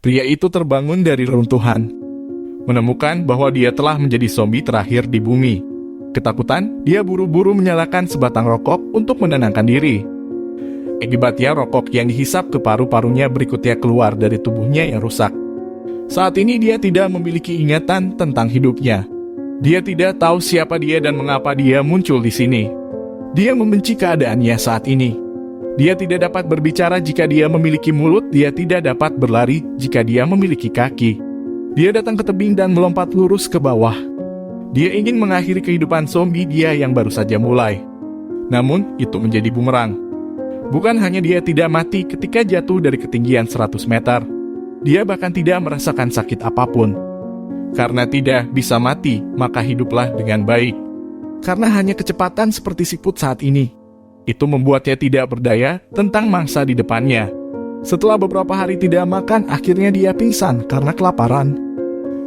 Pria itu terbangun dari reruntuhan, menemukan bahwa dia telah menjadi zombie terakhir di bumi. Ketakutan, dia buru-buru menyalakan sebatang rokok untuk menenangkan diri. Akibatnya rokok yang dihisap ke paru-parunya berikutnya keluar dari tubuhnya yang rusak. Saat ini dia tidak memiliki ingatan tentang hidupnya. Dia tidak tahu siapa dia dan mengapa dia muncul di sini. Dia membenci keadaannya saat ini. Dia tidak dapat berbicara jika dia memiliki mulut, dia tidak dapat berlari jika dia memiliki kaki. Dia datang ke tebing dan melompat lurus ke bawah. Dia ingin mengakhiri kehidupan zombie dia yang baru saja mulai. Namun, itu menjadi bumerang. Bukan hanya dia tidak mati ketika jatuh dari ketinggian 100 meter, dia bahkan tidak merasakan sakit apapun. Karena tidak bisa mati, maka hiduplah dengan baik. Karena hanya kecepatan seperti siput saat ini, itu membuatnya tidak berdaya tentang mangsa di depannya. Setelah beberapa hari tidak makan, akhirnya dia pingsan karena kelaparan.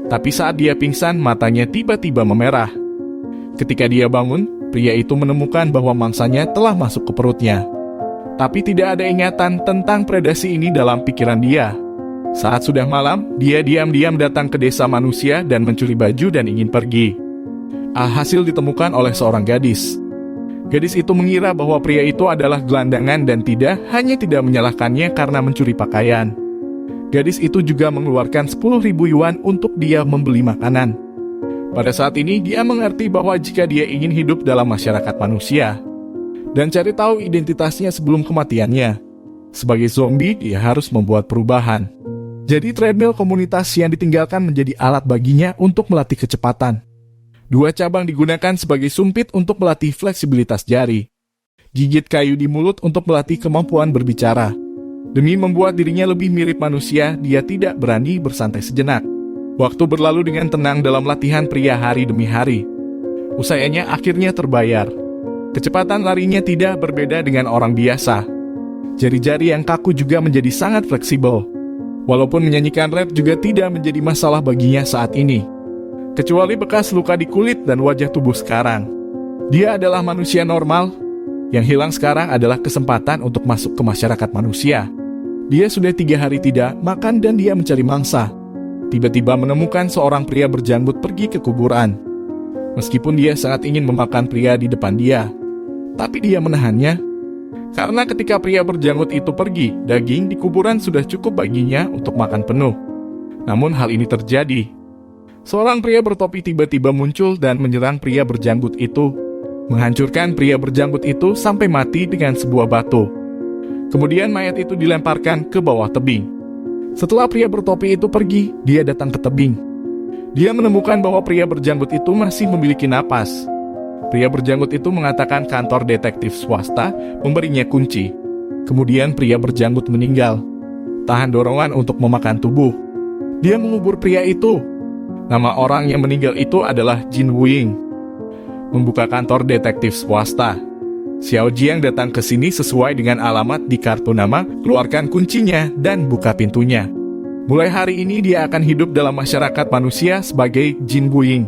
Tapi saat dia pingsan, matanya tiba-tiba memerah. Ketika dia bangun, pria itu menemukan bahwa mangsanya telah masuk ke perutnya. Tapi tidak ada ingatan tentang predasi ini dalam pikiran dia. Saat sudah malam, dia diam-diam datang ke desa manusia dan mencuri baju dan ingin pergi. Hasil ditemukan oleh seorang gadis. Gadis itu mengira bahwa pria itu adalah gelandangan dan hanya tidak menyalahkannya karena mencuri pakaian. Gadis itu juga mengeluarkan 10.000 yuan untuk dia membeli makanan. Pada saat ini, dia mengerti bahwa jika dia ingin hidup dalam masyarakat manusia dan cari tahu identitasnya sebelum kematiannya, sebagai zombie dia harus membuat perubahan. Jadi treadmill komunitas yang ditinggalkan menjadi alat baginya untuk melatih kecepatan. 2 cabang digunakan sebagai sumpit untuk melatih fleksibilitas jari. Gigit kayu di mulut untuk melatih kemampuan berbicara. Demi membuat dirinya lebih mirip manusia, dia tidak berani bersantai sejenak. Waktu berlalu dengan tenang dalam latihan pria hari demi hari. Usahanya akhirnya terbayar. Kecepatan larinya tidak berbeda dengan orang biasa. Jari-jari yang kaku juga menjadi sangat fleksibel. Walaupun menyanyikan rap juga tidak menjadi masalah baginya saat ini. Kecuali bekas luka di kulit dan wajah tubuh sekarang. Dia adalah manusia normal. Yang hilang sekarang adalah kesempatan untuk masuk ke masyarakat manusia. Dia sudah 3 hari tidak makan dan dia mencari mangsa. Tiba-tiba menemukan seorang pria berjanggut pergi ke kuburan. Meskipun dia sangat ingin memakan pria di depan dia, tapi dia menahannya. Karena ketika pria berjanggut itu pergi, daging di kuburan sudah cukup baginya untuk makan penuh. Namun hal ini terjadi. Seorang pria bertopi tiba-tiba muncul dan menyerang pria berjanggut itu, menghancurkan pria berjanggut itu sampai mati dengan sebuah batu. Kemudian mayat itu dilemparkan ke bawah tebing. Setelah pria bertopi itu pergi, dia datang ke tebing. Dia menemukan bahwa pria berjanggut itu masih memiliki napas. Pria berjanggut itu mengatakan kantor detektif swasta memberinya kunci. Kemudian pria berjanggut meninggal. Tahan dorongan untuk memakan tubuh. Dia mengubur pria itu. Nama orang yang meninggal itu adalah Jin Wuying. Membuka kantor detektif swasta. Xiao Jiang datang ke sini sesuai dengan alamat di kartu nama, keluarkan kuncinya dan buka pintunya. Mulai hari ini dia akan hidup dalam masyarakat manusia sebagai Jin Wuying.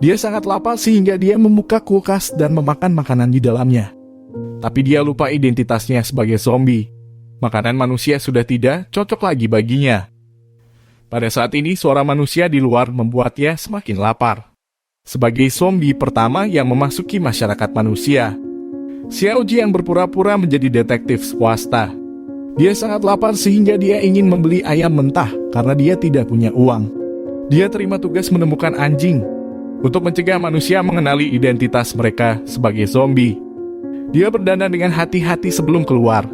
Dia sangat lapar sehingga dia membuka kulkas dan memakan makanan di dalamnya. Tapi dia lupa identitasnya sebagai zombie. Makanan manusia sudah tidak cocok lagi baginya. Pada saat ini suara manusia di luar membuatnya semakin lapar. Sebagai zombie pertama yang memasuki masyarakat manusia, Xiao Jiang berpura-pura menjadi detektif swasta. Dia sangat lapar sehingga dia ingin membeli ayam mentah karena dia tidak punya uang. Dia terima tugas menemukan anjing untuk mencegah manusia mengenali identitas mereka sebagai zombie. Dia berdandan dengan hati-hati sebelum keluar.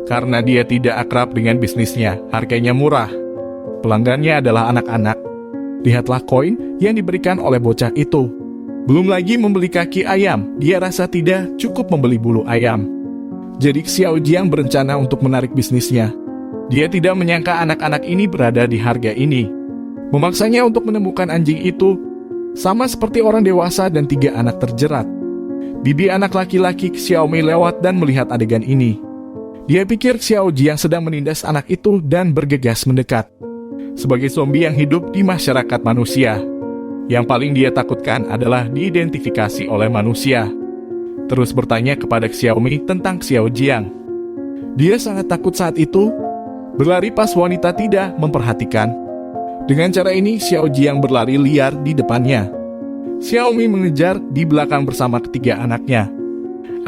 Karena dia tidak akrab dengan bisnisnya, harganya murah. Pelanggannya adalah anak-anak. Lihatlah koin yang diberikan oleh bocah itu. Belum lagi membeli kaki ayam, dia rasa tidak cukup membeli bulu ayam. Jadi Xiao Jiang berencana untuk menarik bisnisnya. Dia tidak menyangka anak-anak ini berada di harga ini. Memaksanya untuk menemukan anjing itu, sama seperti orang dewasa dan 3 anak terjerat. Bibi anak laki-laki Xiaomi lewat dan melihat adegan ini. Dia pikir Xiao Jiang sedang menindas anak itu dan bergegas mendekat. Sebagai zombie yang hidup di masyarakat manusia, yang paling dia takutkan adalah diidentifikasi oleh manusia. Terus bertanya kepada Xiaomi tentang Xiao Jiang. Dia sangat takut saat itu, berlari pas wanita tidak memperhatikan. Dengan cara ini, Xiao Jiang berlari liar di depannya. Xiaomi mengejar di belakang bersama ketiga anaknya.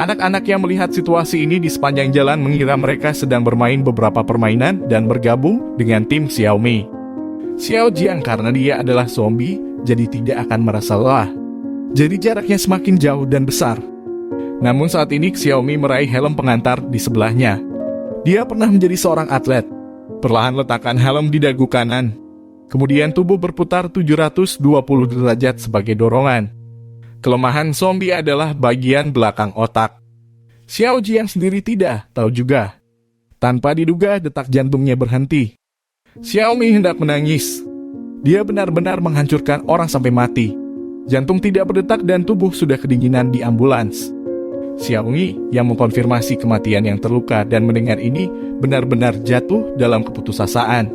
Anak-anak yang melihat situasi ini di sepanjang jalan mengira mereka sedang bermain beberapa permainan dan bergabung dengan tim Xiaomi. Xiao Jiang karena dia adalah zombie, jadi tidak akan merasa lelah. Jadi jaraknya semakin jauh dan besar. Namun saat ini Xiaomi meraih helm pengantar di sebelahnya. Dia pernah menjadi seorang atlet. Perlahan letakkan helm di dagu kanan. Kemudian tubuh berputar 720 derajat sebagai dorongan. Kelemahan zombie adalah bagian belakang otak. Xiao Jiang sendiri tidak tahu juga. Tanpa diduga detak jantungnya berhenti. Xiaomi hendak menangis. Dia benar-benar menghancurkan orang sampai mati. Jantung tidak berdetak dan tubuh sudah kedinginan di ambulans. Xiaomi yang mengkonfirmasi kematian yang terluka dan mendengar ini benar-benar jatuh dalam keputusasaan.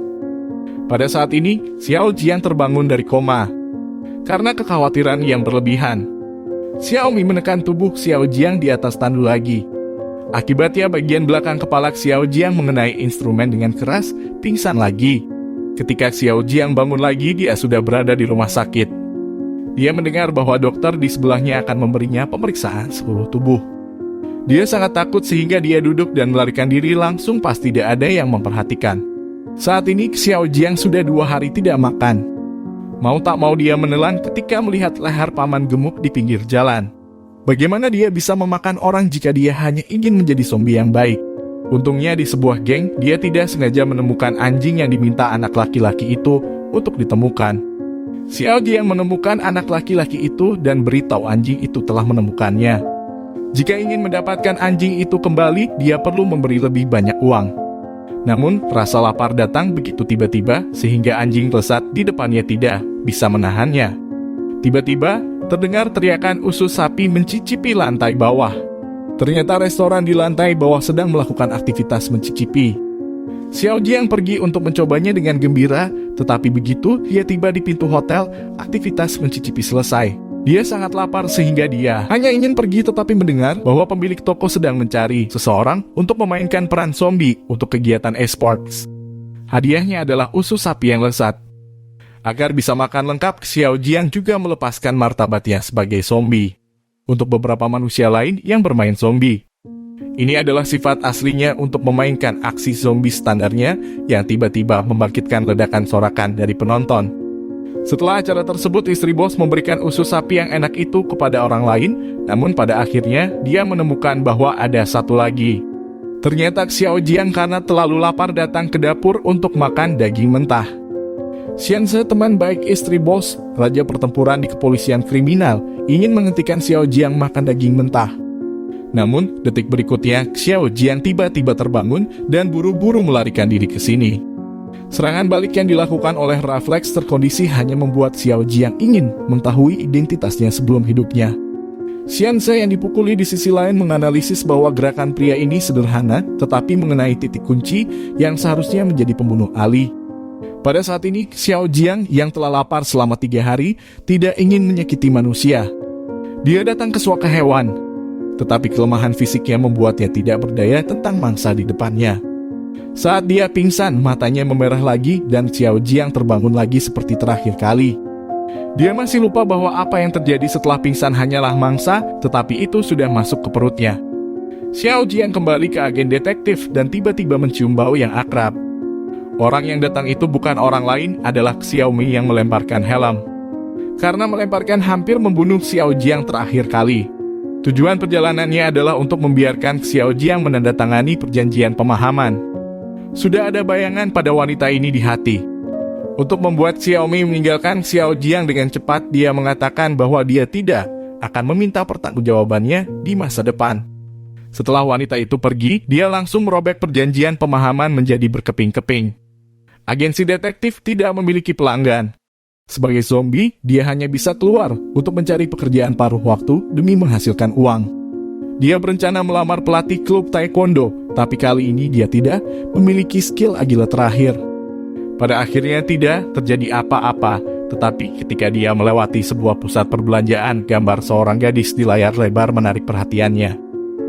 Pada saat ini, Xiao Jiang terbangun dari koma. Karena kekhawatiran yang berlebihan, Xiaomi menekan tubuh Xiao Jiang di atas tandu lagi. Akibatnya bagian belakang kepala Xiao Jiang mengenai instrumen dengan keras, pingsan lagi. Ketika Xiao Jiang bangun lagi, dia sudah berada di rumah sakit. Dia mendengar bahwa dokter di sebelahnya akan memberinya pemeriksaan seluruh tubuh. Dia sangat takut sehingga dia duduk dan melarikan diri langsung pas tidak ada yang memperhatikan. Saat ini Xiao Jiang sudah 2 hari tidak makan. Mau tak mau dia menelan ketika melihat leher paman gemuk di pinggir jalan. Bagaimana dia bisa memakan orang jika dia hanya ingin menjadi zombie yang baik? Untungnya di sebuah geng, dia tidak sengaja menemukan anjing yang diminta anak laki-laki itu untuk ditemukan. Xiao Jiang menemukan anak laki-laki itu dan beritahu anjing itu telah menemukannya. Jika ingin mendapatkan anjing itu kembali, dia perlu memberi lebih banyak uang. Namun, rasa lapar datang begitu tiba-tiba sehingga anjing lesat di depannya tidak bisa menahannya. Tiba-tiba, terdengar teriakan usus sapi mencicipi lantai bawah. Ternyata restoran di lantai bawah sedang melakukan aktivitas mencicipi. Xiao Jiang pergi untuk mencobanya dengan gembira, tetapi begitu dia tiba di pintu hotel, aktivitas mencicipi selesai. Dia sangat lapar sehingga dia hanya ingin pergi tetapi mendengar bahwa pemilik toko sedang mencari seseorang untuk memainkan peran zombie untuk kegiatan e-sports. Hadiahnya adalah usus sapi yang lezat. Agar bisa makan lengkap, Xiao Jiang juga melepaskan martabatnya sebagai zombie untuk beberapa manusia lain yang bermain zombie. Ini adalah sifat aslinya untuk memainkan aksi zombie standarnya yang tiba-tiba membangkitkan ledakan sorakan dari penonton. Setelah acara tersebut, istri bos memberikan usus sapi yang enak itu kepada orang lain, namun pada akhirnya dia menemukan bahwa ada satu lagi. Ternyata Xiao Jiang karena terlalu lapar datang ke dapur untuk makan daging mentah. Xianze, teman baik istri bos, raja pertempuran di kepolisian kriminal, ingin menghentikan Xiao Jiang makan daging mentah. Namun, detik berikutnya, Xiao Jiang tiba-tiba terbangun dan buru-buru melarikan diri ke sini. Serangan balik yang dilakukan oleh refleks terkondisi hanya membuat Xiao Jiang ingin mengetahui identitasnya sebelum hidupnya. Xianze yang dipukuli di sisi lain menganalisis bahwa gerakan pria ini sederhana tetapi mengenai titik kunci yang seharusnya menjadi pembunuh Ali. Pada saat ini, Xiao Jiang yang telah lapar selama 3 hari tidak ingin menyakiti manusia. Dia datang ke suaka hewan, tetapi kelemahan fisiknya membuatnya tidak berdaya tentang mangsa di depannya. Saat dia pingsan, matanya memerah lagi dan Xiao Jiang terbangun lagi seperti terakhir kali. Dia masih lupa bahwa apa yang terjadi setelah pingsan hanyalah mangsa, tetapi itu sudah masuk ke perutnya. Xiao Jiang kembali ke agen detektif dan tiba-tiba mencium bau yang akrab. Orang yang datang itu bukan orang lain, adalah Xiaomi yang melemparkan helm. Karena melemparkan hampir membunuh Xiao Jiang terakhir kali. Tujuan perjalanannya adalah untuk membiarkan Xiao Jiang menandatangani perjanjian pemahaman. Sudah ada bayangan pada wanita ini di hati. Untuk membuat Xiaomi meninggalkan Xiao Jiang dengan cepat, dia mengatakan bahwa dia tidak akan meminta pertanggungjawabannya di masa depan. Setelah wanita itu pergi, dia langsung merobek perjanjian pemahaman menjadi berkeping-keping. Agensi detektif tidak memiliki pelanggan. Sebagai zombie, dia hanya bisa keluar untuk mencari pekerjaan paruh waktu demi menghasilkan uang. Dia berencana melamar pelatih klub taekwondo, tapi kali ini dia tidak memiliki skill agila terakhir. Pada akhirnya tidak terjadi apa-apa, tetapi ketika dia melewati sebuah pusat perbelanjaan, gambar seorang gadis di layar lebar menarik perhatiannya.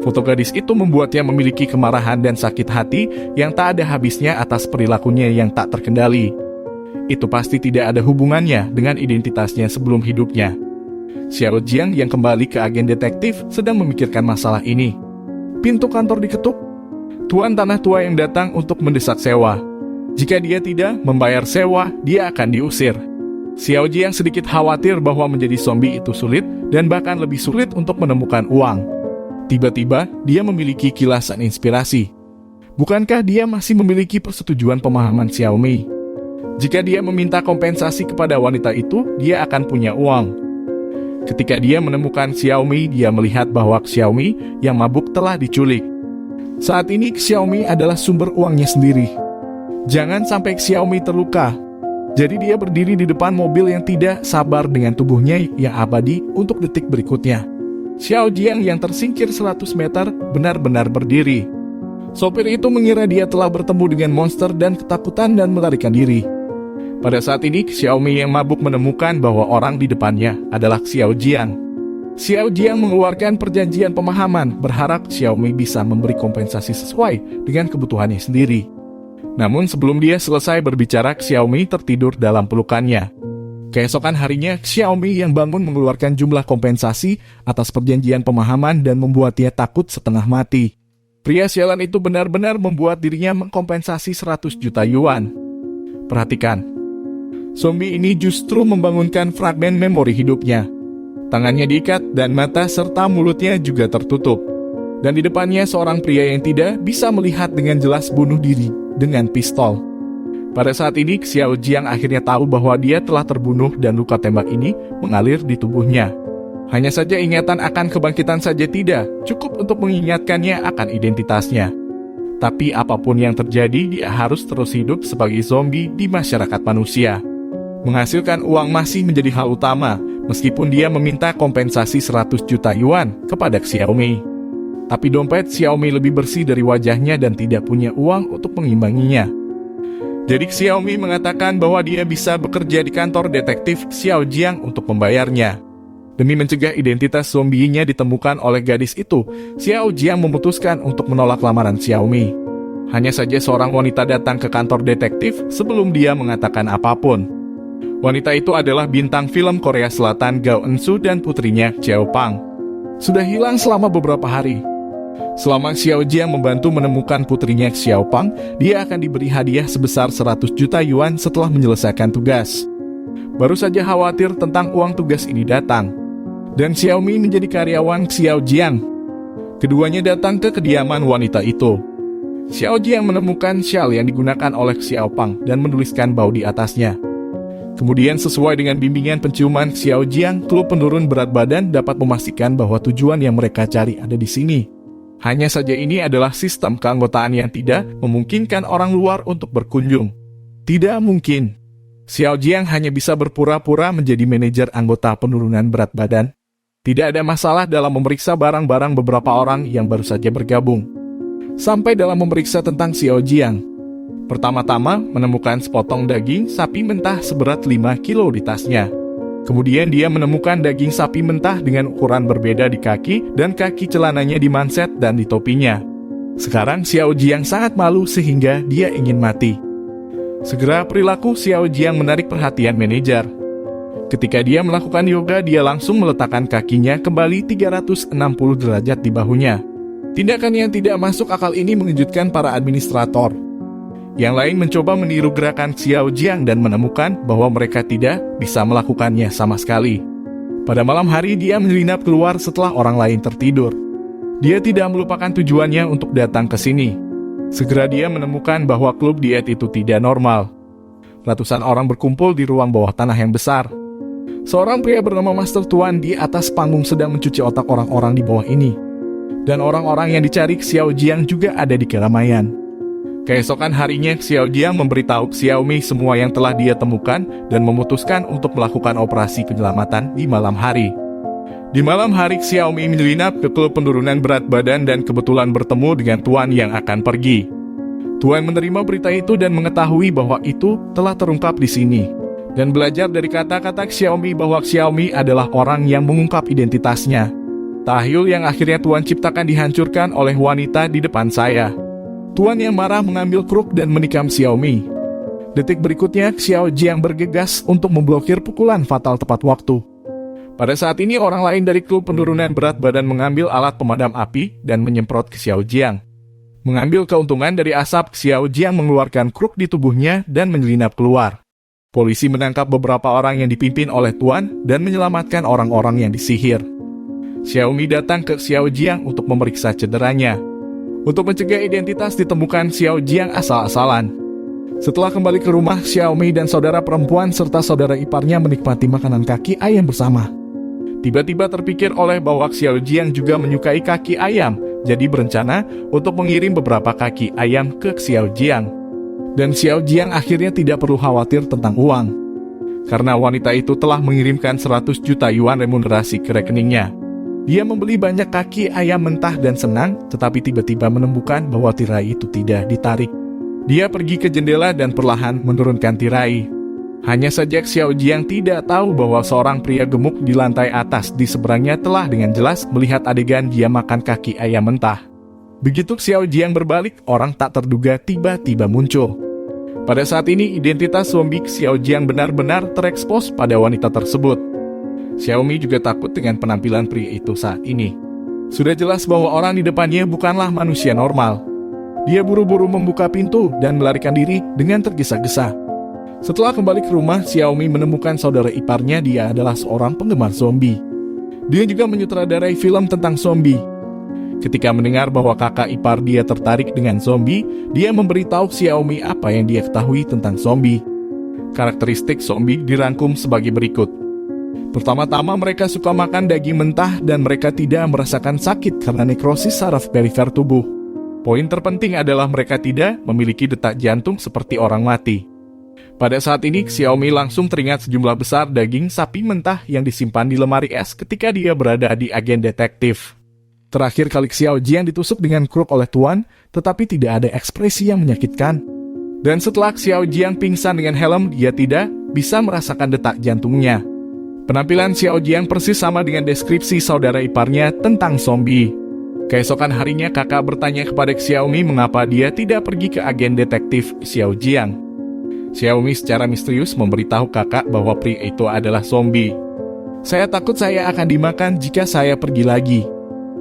Foto gadis itu membuatnya memiliki kemarahan dan sakit hati yang tak ada habisnya atas perilakunya yang tak terkendali. Itu pasti tidak ada hubungannya dengan identitasnya sebelum hidupnya. Xiao Jiang yang kembali ke agen detektif sedang memikirkan masalah ini. Pintu kantor diketuk. Tuan tanah tua yang datang untuk mendesak sewa. Jika dia tidak membayar sewa, dia akan diusir. Xiao Jiang sedikit khawatir bahwa menjadi zombie itu sulit dan bahkan lebih sulit untuk menemukan uang. Tiba-tiba, dia memiliki kilasan inspirasi. Bukankah dia masih memiliki persetujuan pemahaman Xiaomi? Jika dia meminta kompensasi kepada wanita itu, dia akan punya uang. Ketika dia menemukan Xiaomi, dia melihat bahwa Xiaomi yang mabuk telah diculik. Saat ini Xiaomi adalah sumber uangnya sendiri. Jangan sampai Xiaomi terluka. Jadi dia berdiri di depan mobil yang tidak sabar dengan tubuhnya yang abadi untuk detik berikutnya. Xiao Jiang yang tersingkir 100 meter benar-benar berdiri. Sopir itu mengira dia telah bertemu dengan monster dan ketakutan dan melarikan diri. Pada saat ini, Xiaomi yang mabuk menemukan bahwa orang di depannya adalah Xiao Jiang. Xiao Jiang mengeluarkan perjanjian pemahaman, berharap Xiaomi bisa memberi kompensasi sesuai dengan kebutuhannya sendiri. Namun sebelum dia selesai berbicara, Xiaomi tertidur dalam pelukannya. Keesokan harinya, Xiaomi yang bangun mengeluarkan jumlah kompensasi atas perjanjian pemahaman dan membuatnya takut setengah mati. Pria sialan itu benar-benar membuat dirinya mengkompensasi 100 juta yuan. Perhatikan, zombie ini justru membangunkan fragmen memori hidupnya. Tangannya diikat dan mata serta mulutnya juga tertutup. Dan di depannya seorang pria yang tidak bisa melihat dengan jelas bunuh diri dengan pistol. Pada saat ini, Xiao Jiang akhirnya tahu bahwa dia telah terbunuh dan luka tembak ini mengalir di tubuhnya. Hanya saja ingatan akan kebangkitan saja tidak cukup untuk mengingatkannya akan identitasnya. Tapi apapun yang terjadi, dia harus terus hidup sebagai zombie di masyarakat manusia. Menghasilkan uang masih menjadi hal utama, meskipun dia meminta kompensasi 100 juta yuan kepada Xiaomi. Tapi dompet Xiaomi lebih bersih dari wajahnya dan tidak punya uang untuk mengimbanginya. Jadi Xiaomi mengatakan bahwa dia bisa bekerja di kantor detektif Xiao Jiang untuk membayarnya. Demi mencegah identitas zombinya ditemukan oleh gadis itu, Xiao Jiang memutuskan untuk menolak lamaran Xiaomi. Hanya saja seorang wanita datang ke kantor detektif sebelum dia mengatakan apapun. Wanita itu adalah bintang film Korea Selatan Gao Eun-soo dan putrinya Xiao Pang. Sudah hilang selama beberapa hari. Selama Xiao Jiang membantu menemukan putrinya Xiao Pang, dia akan diberi hadiah sebesar 100 juta yuan setelah menyelesaikan tugas. Baru saja khawatir tentang uang tugas ini datang. Dan Xiaomi menjadi karyawan Xiao Jiang. Keduanya datang ke kediaman wanita itu. Xiao Jiang menemukan syal yang digunakan oleh Xiao Pang dan menuliskan bau di atasnya. Kemudian sesuai dengan bimbingan penciuman Xiao Jiang, klub penurun berat badan dapat memastikan bahwa tujuan yang mereka cari ada di sini. Hanya saja ini adalah sistem keanggotaan yang tidak memungkinkan orang luar untuk berkunjung. Tidak mungkin. Xiao Jiang hanya bisa berpura-pura menjadi manajer anggota penurunan berat badan. Tidak ada masalah dalam memeriksa barang-barang beberapa orang yang baru saja bergabung. Sampai dalam memeriksa tentang Xiao Jiang. Pertama-tama menemukan sepotong daging sapi mentah seberat 5 kilo di tasnya. Kemudian dia menemukan daging sapi mentah dengan ukuran berbeda di kaki dan kaki celananya di manset dan di topinya. Sekarang Xiao Jiang sangat malu sehingga dia ingin mati. Segera perilaku Xiao Jiang menarik perhatian manajer. Ketika dia melakukan yoga, dia langsung meletakkan kakinya kembali 360 derajat di bahunya. Tindakan yang tidak masuk akal ini mengejutkan para administrator. Yang lain mencoba meniru gerakan Xiao Jiang dan menemukan bahwa mereka tidak bisa melakukannya sama sekali. Pada malam hari dia menyelinap keluar setelah orang lain tertidur. Dia tidak melupakan tujuannya untuk datang ke sini. Segera dia menemukan bahwa klub diet itu tidak normal. Ratusan orang berkumpul di ruang bawah tanah yang besar. Seorang pria bernama Master Tuan di atas panggung sedang mencuci otak orang-orang di bawah ini. Dan orang-orang yang dicari Xiao Jiang juga ada di keramaian. Keesokan harinya, Xiao Jiang memberitahu Xiaomi semua yang telah dia temukan dan memutuskan untuk melakukan operasi penyelamatan di malam hari. Di malam hari, Xiaomi menyelinap ke klub penurunan berat badan dan kebetulan bertemu dengan Tuan yang akan pergi. Tuan menerima berita itu dan mengetahui bahwa itu telah terungkap di sini. Dan belajar dari kata-kata Xiaomi bahwa Xiaomi adalah orang yang mengungkap identitasnya. Tahyul yang akhirnya Tuan ciptakan dihancurkan oleh wanita di depan saya. Tuan yang marah mengambil kruk dan menikam Xiaomi. Detik berikutnya, Xiao Jiang bergegas untuk memblokir pukulan fatal tepat waktu. Pada saat ini, orang lain dari klub penurunan berat badan mengambil alat pemadam api dan menyemprot ke Xiao Jiang. Mengambil keuntungan dari asap, Xiao Jiang mengeluarkan kruk di tubuhnya dan menyelinap keluar. Polisi menangkap beberapa orang yang dipimpin oleh Tuan dan menyelamatkan orang-orang yang disihir. Xiaomi datang ke Xiao Jiang untuk memeriksa cederanya. Untuk mencegah identitas ditemukan Xiao Jiang asal-asalan. Setelah kembali ke rumah, Xiaomi dan saudara perempuan serta saudara iparnya menikmati makanan kaki ayam bersama. Tiba-tiba terpikir oleh bahwa Xiao Jiang juga menyukai kaki ayam, jadi berencana untuk mengirim beberapa kaki ayam ke Xiao Jiang. Dan Xiao Jiang akhirnya tidak perlu khawatir tentang uang, karena wanita itu telah mengirimkan 100 juta yuan remunerasi ke rekeningnya. Dia membeli banyak kaki ayam mentah dan senang, tetapi tiba-tiba menemukan bahwa tirai itu tidak ditarik. Dia pergi ke jendela dan perlahan menurunkan tirai. Hanya saja Xiao Jiang tidak tahu bahwa seorang pria gemuk di lantai atas di seberangnya telah dengan jelas melihat adegan dia makan kaki ayam mentah. Begitu Xiao Jiang berbalik, orang tak terduga tiba-tiba muncul. Pada saat ini, identitas zombie Xiao Jiang benar-benar terekspos pada wanita tersebut. Xiaomi juga takut dengan penampilan pria itu saat ini. Sudah jelas bahwa orang di depannya bukanlah manusia normal. Dia buru-buru membuka pintu dan melarikan diri dengan tergesa-gesa. Setelah kembali ke rumah, Xiaomi menemukan saudara iparnya. Dia adalah seorang penggemar zombie. Dia juga menyutradarai film tentang zombie. Ketika mendengar bahwa kakak ipar dia tertarik dengan zombie, dia memberitahu Xiaomi apa yang dia ketahui tentang zombie. Karakteristik zombie dirangkum sebagai berikut. Pertama-tama, mereka suka makan daging mentah dan mereka tidak merasakan sakit karena nekrosis saraf perifer tubuh. Poin terpenting adalah mereka tidak memiliki detak jantung seperti orang mati. Pada saat ini, Xiaomi langsung teringat sejumlah besar daging sapi mentah yang disimpan di lemari es ketika dia berada di agen detektif. Terakhir kali Xiao Jiang ditusuk dengan kruk oleh Tuan, tetapi tidak ada ekspresi yang menyakitkan. Dan setelah Xiao Jiang pingsan dengan helm, dia tidak bisa merasakan detak jantungnya. Penampilan Xiao Jiang persis sama dengan deskripsi saudara iparnya tentang zombie. Keesokan harinya, kakak bertanya kepada Xiaomi mengapa dia tidak pergi ke agen detektif Xiao Jiang. Xiaomi secara misterius memberitahu kakak bahwa pria itu adalah zombie. Saya takut saya akan dimakan jika saya pergi lagi.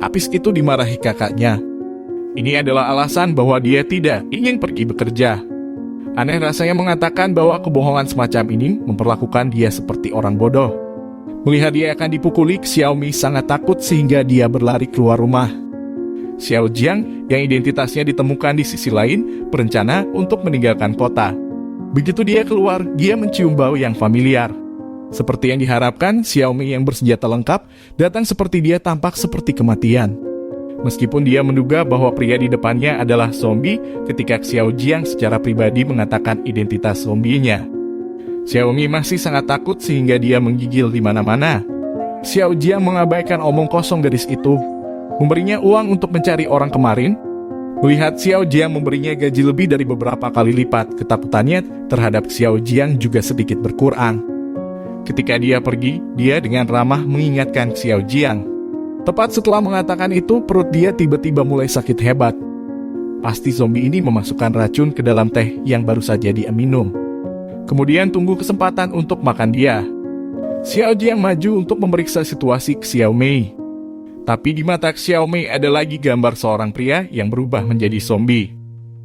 Apis itu dimarahi kakaknya. Ini adalah alasan bahwa dia tidak ingin pergi bekerja. Aneh rasanya mengatakan bahwa kebohongan semacam ini memperlakukan dia seperti orang bodoh. Melihat dia akan dipukuli, Xiaomi sangat takut sehingga dia berlari keluar rumah. Xiao Jiang yang identitasnya ditemukan di sisi lain berencana untuk meninggalkan kota. Begitu dia keluar, dia mencium bau yang familiar. Seperti yang diharapkan, Xiaomi yang bersenjata lengkap datang seperti dia tampak seperti kematian. Meskipun dia menduga bahwa pria di depannya adalah zombie ketika Xiao Jiang secara pribadi mengatakan identitas zombinya. Xiaomi masih sangat takut sehingga dia menggigil di mana-mana. Xiao Jiang mengabaikan omong kosong gadis itu, memberinya uang untuk mencari orang kemarin. Melihat Xiao Jiang memberinya gaji lebih dari beberapa kali lipat, ketakutannya terhadap Xiao Jiang juga sedikit berkurang. Ketika dia pergi, dia dengan ramah mengingatkan Xiao Jiang. Tepat setelah mengatakan itu, perut dia tiba-tiba mulai sakit hebat. Pasti zombie ini memasukkan racun ke dalam teh yang baru saja dia minum. Kemudian tunggu kesempatan untuk makan dia. Xiao Jiang maju untuk memeriksa situasi Xiaomi. Tapi di mata Xiaomi ada lagi gambar seorang pria yang berubah menjadi zombie.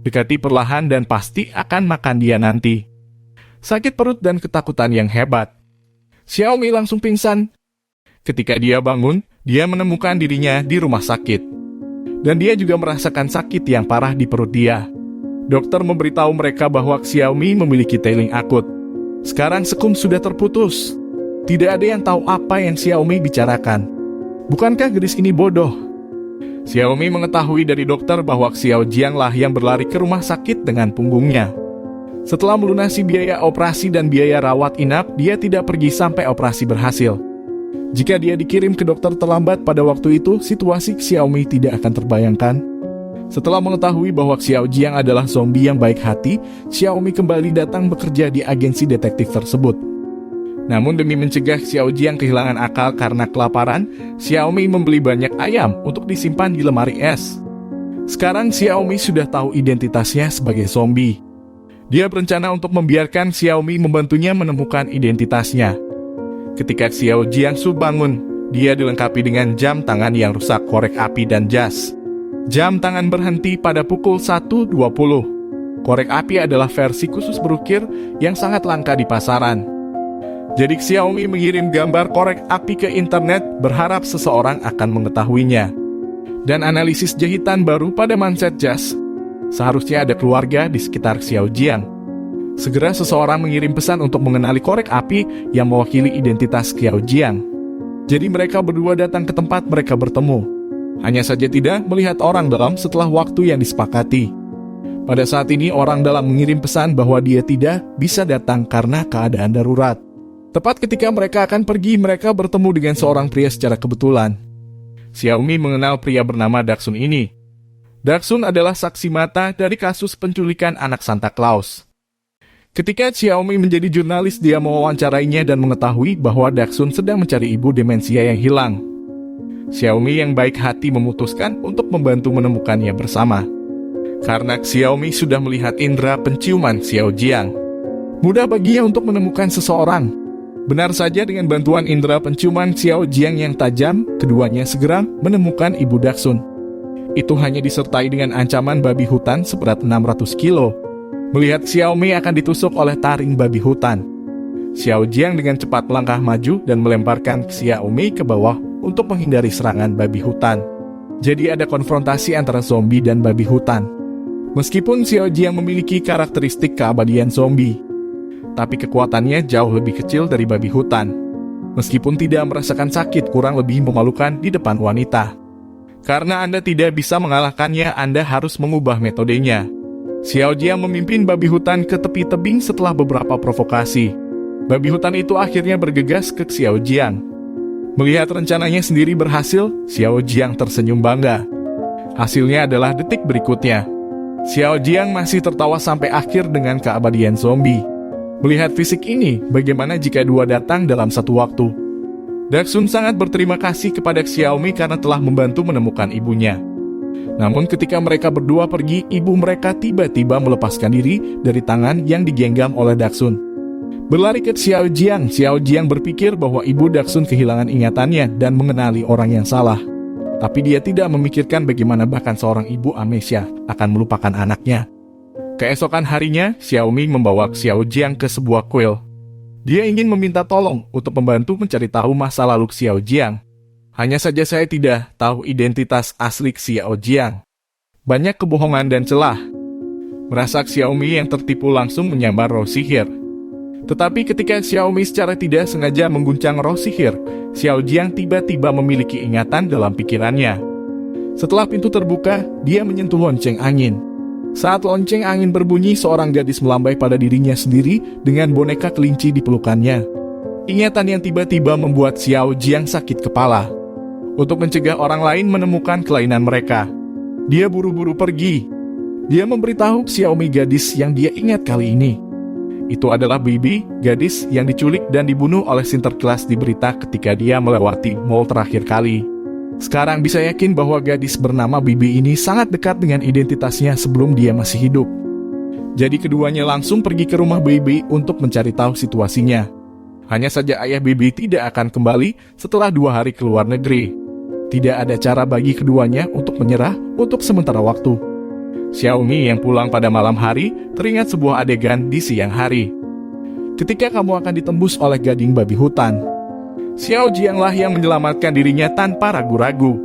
Dekati perlahan dan pasti akan makan dia nanti. Sakit perut dan ketakutan yang hebat. Xiaomi langsung pingsan. Ketika dia bangun, dia menemukan dirinya di rumah sakit. Dan dia juga merasakan sakit yang parah di perut dia. Dokter memberitahu mereka bahwa Xiaomi memiliki tailing akut. Sekarang sekum sudah terputus. Tidak ada yang tahu apa yang Xiaomi bicarakan. Bukankah gadis ini bodoh? Xiaomi mengetahui dari dokter bahwa Xiao Jiang lah yang berlari ke rumah sakit dengan punggungnya. Setelah melunasi biaya operasi dan biaya rawat inap, dia tidak pergi sampai operasi berhasil. Jika dia dikirim ke dokter terlambat pada waktu itu, situasi Xiaomi tidak akan terbayangkan. Setelah mengetahui bahwa Xiao Jiang adalah zombie yang baik hati, Xiaomi kembali datang bekerja di agensi detektif tersebut. Namun demi mencegah Xiao Jiang kehilangan akal karena kelaparan, Xiaomi membeli banyak ayam untuk disimpan di lemari es. Sekarang Xiaomi sudah tahu identitasnya sebagai zombie. Dia berencana untuk membiarkan Xiaomi membantunya menemukan identitasnya. Ketika Xiao Jiangsu bangun, dia dilengkapi dengan jam tangan yang rusak korek api dan jas. Jam tangan berhenti pada pukul 1.20. Korek api adalah versi khusus berukir yang sangat langka di pasaran. Jadi Xiaomi mengirim gambar korek api ke internet berharap seseorang akan mengetahuinya. Dan analisis jahitan baru pada manset jas. Seharusnya ada keluarga di sekitar Xiao Jiang. Segera seseorang mengirim pesan untuk mengenali korek api yang mewakili identitas Xiao Jiang. Jadi mereka berdua datang ke tempat mereka bertemu. Hanya saja tidak melihat orang dalam setelah waktu yang disepakati. Pada saat ini orang dalam mengirim pesan bahwa dia tidak bisa datang karena keadaan darurat. Tepat ketika mereka akan pergi, mereka bertemu dengan seorang pria secara kebetulan. Xiaomi mengenal pria bernama Daksun ini. Daksun adalah saksi mata dari kasus penculikan anak Santa Claus. Ketika Xiaomi menjadi jurnalis, dia mewawancarainya dan mengetahui bahwa Daksun sedang mencari ibu demensia yang hilang. Xiaomi yang baik hati memutuskan untuk membantu menemukannya bersama. Karena Xiaomi sudah melihat indera penciuman Xiao Jiang. Mudah baginya untuk menemukan seseorang. Benar saja dengan bantuan indera penciuman Xiao Jiang yang tajam, keduanya segera menemukan ibu Daksun. Itu hanya disertai dengan ancaman babi hutan seberat 600 kilo. Melihat Xiaomi akan ditusuk oleh taring babi hutan, Xiao Jiang dengan cepat melangkah maju dan melemparkan Xiaomi ke bawah untuk menghindari serangan babi hutan. Jadi ada konfrontasi antara zombie dan babi hutan. Meskipun Xiao Jiang memiliki karakteristik keabadian zombie, tapi kekuatannya jauh lebih kecil dari babi hutan. Meskipun tidak merasakan sakit, kurang lebih memalukan di depan wanita. Karena Anda tidak bisa mengalahkannya, Anda harus mengubah metodenya. Xiao Jiang memimpin babi hutan ke tepi tebing setelah beberapa provokasi. Babi hutan itu akhirnya bergegas ke Xiao Jiang. Melihat rencananya sendiri berhasil, Xiao Jiang tersenyum bangga. Hasilnya adalah detik berikutnya. Xiao Jiang masih tertawa sampai akhir dengan keabadian zombie. Melihat fisik ini, bagaimana jika dua datang dalam satu waktu? Daksun sangat berterima kasih kepada Xiaomi karena telah membantu menemukan ibunya. Namun ketika mereka berdua pergi, ibu mereka tiba-tiba melepaskan diri dari tangan yang digenggam oleh Daksun. Berlari ke Xiao Jiang berpikir bahwa ibu Daksun kehilangan ingatannya dan mengenali orang yang salah. Tapi dia tidak memikirkan bagaimana bahkan seorang ibu amnesia akan melupakan anaknya. Keesokan harinya, Xiaomi membawa Xiao Jiang ke sebuah kuil. Dia ingin meminta tolong untuk membantu mencari tahu masa lalu Xiao Jiang. Hanya saja saya tidak tahu identitas asli Xiao Jiang. Banyak kebohongan dan celah. Merasa Xiaomi yang tertipu langsung menyambar roh sihir. Tetapi ketika Xiaomi secara tidak sengaja mengguncang roh sihir, Xiao Jiang tiba-tiba memiliki ingatan dalam pikirannya. Setelah pintu terbuka, dia menyentuh lonceng angin. Saat lonceng angin berbunyi, seorang gadis melambai pada dirinya sendiri dengan boneka kelinci di pelukannya. Ingatan yang tiba-tiba membuat Xiao Jiang sakit kepala. Untuk mencegah orang lain menemukan kelainan mereka, dia buru-buru pergi. Dia memberitahu Xiaomi gadis yang dia ingat kali ini. Itu adalah Bibi, gadis yang diculik dan dibunuh oleh Sinterklas di berita ketika dia melewati mall terakhir kali. Sekarang bisa yakin bahwa gadis bernama Bibi ini sangat dekat dengan identitasnya sebelum dia masih hidup. Jadi keduanya langsung pergi ke rumah Bibi untuk mencari tahu situasinya. Hanya saja ayah Bibi tidak akan kembali setelah 2 hari ke luar negeri. Tidak ada cara bagi keduanya untuk menyerah untuk sementara waktu. Xiaomi yang pulang pada malam hari teringat sebuah adegan di siang hari. Ketika kamu akan ditembus oleh gading babi hutan, Xiao Jianglah yang menyelamatkan dirinya tanpa ragu-ragu.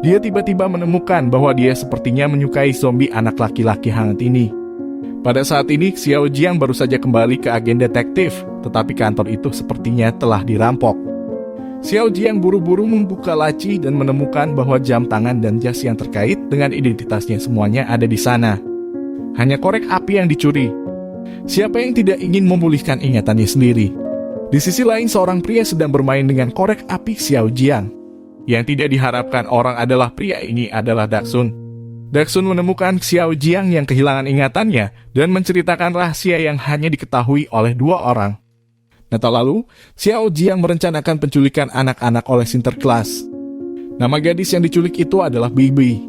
Dia tiba-tiba menemukan bahwa dia sepertinya menyukai zombie anak laki-laki hangat ini. Pada saat ini, Xiao Jiang baru saja kembali ke agen detektif, tetapi kantor itu sepertinya telah dirampok. Xiao Jiang buru-buru membuka laci dan menemukan bahwa jam tangan dan jas yang terkait dengan identitasnya semuanya ada di sana. Hanya korek api yang dicuri. Siapa yang tidak ingin memulihkan ingatannya sendiri? Di sisi lain, seorang pria sedang bermain dengan korek api Xiao Jiang. Yang tidak diharapkan orang adalah pria ini adalah Daksun. Daksun menemukan Xiao Jiang yang kehilangan ingatannya dan menceritakan rahasia yang hanya diketahui oleh 2 orang. Natal lalu, Xiao Jiang merencanakan penculikan anak-anak oleh Sinterklas. Nama gadis yang diculik itu adalah Bibi.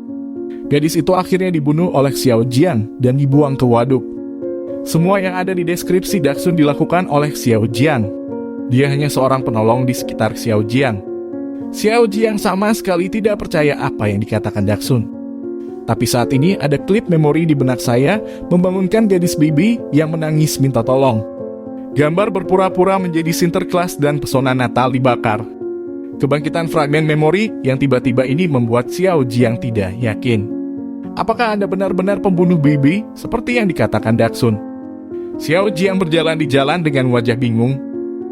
Gadis itu akhirnya dibunuh oleh Xiao Jiang dan dibuang ke waduk. Semua yang ada di deskripsi Daksun dilakukan oleh Xiao Jiang. Dia hanya seorang penolong di sekitar Xiao Jiang. Xiao Jiang sama sekali tidak percaya apa yang dikatakan Daksun. Tapi saat ini ada klip memori di benak saya membangunkan gadis Bibi yang menangis minta tolong. Gambar berpura-pura menjadi Sinterklas dan pesona Natal dibakar. Kebangkitan fragmen memori yang tiba-tiba ini membuat Xiao Jiang tidak yakin. Apakah Anda benar-benar pembunuh Bibi seperti yang dikatakan Daksun? Xiao Jiang berjalan di jalan dengan wajah bingung.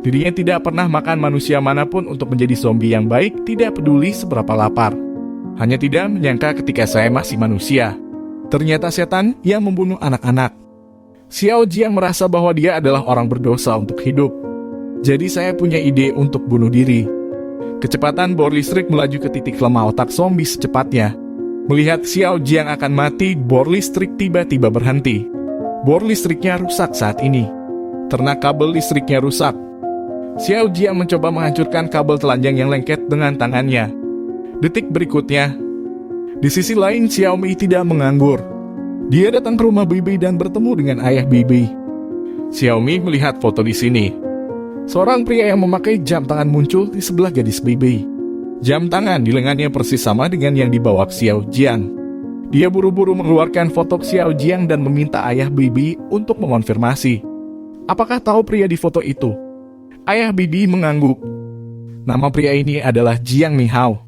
Dirinya tidak pernah makan manusia manapun untuk menjadi zombie yang baik, tidak peduli seberapa lapar. Hanya tidak menyangka ketika saya masih manusia. Ternyata setan yang membunuh anak-anak. Xiao Jiang merasa bahwa dia adalah orang berdosa untuk hidup. Jadi saya punya ide untuk bunuh diri. Kecepatan bor listrik melaju ke titik lemah otak zombie secepatnya. Melihat Xiao Jiang akan mati, bor listrik tiba-tiba berhenti. Bor listriknya rusak saat ini. Ternak kabel listriknya rusak. Xiao Jiang mencoba menghancurkan kabel telanjang yang lengket dengan tangannya. Detik berikutnya, di sisi lain Xiaomi tidak menganggur. Dia datang ke rumah Bibi dan bertemu dengan ayah Bibi. Xiaomi melihat foto di sini. Seorang pria yang memakai jam tangan muncul di sebelah gadis Bibi. Jam tangan di lengannya persis sama dengan yang dibawa Xiao Jiang. Dia buru-buru mengeluarkan foto Xiao Jiang dan meminta ayah Bibi untuk mengonfirmasi. Apakah tahu pria di foto itu? Ayah Bibi mengangguk. Nama pria ini adalah Jiang Mihao.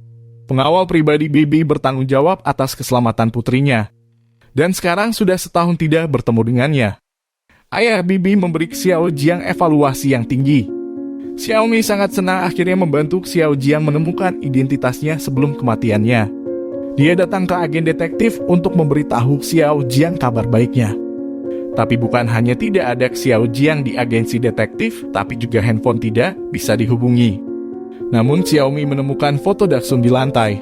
Pengawal pribadi Bibi bertanggung jawab atas keselamatan putrinya. Dan sekarang sudah setahun tidak bertemu dengannya. Ayah Bibi memberi Xiao Jiang evaluasi yang tinggi. Xiaomi sangat senang akhirnya membantu Xiao Jiang menemukan identitasnya sebelum kematiannya. Dia datang ke agen detektif untuk memberitahu Xiao Jiang kabar baiknya. Tapi bukan hanya tidak ada Xiao Jiang di agensi detektif, tapi juga handphone tidak bisa dihubungi. Namun Xiaomi menemukan foto Daksun di lantai.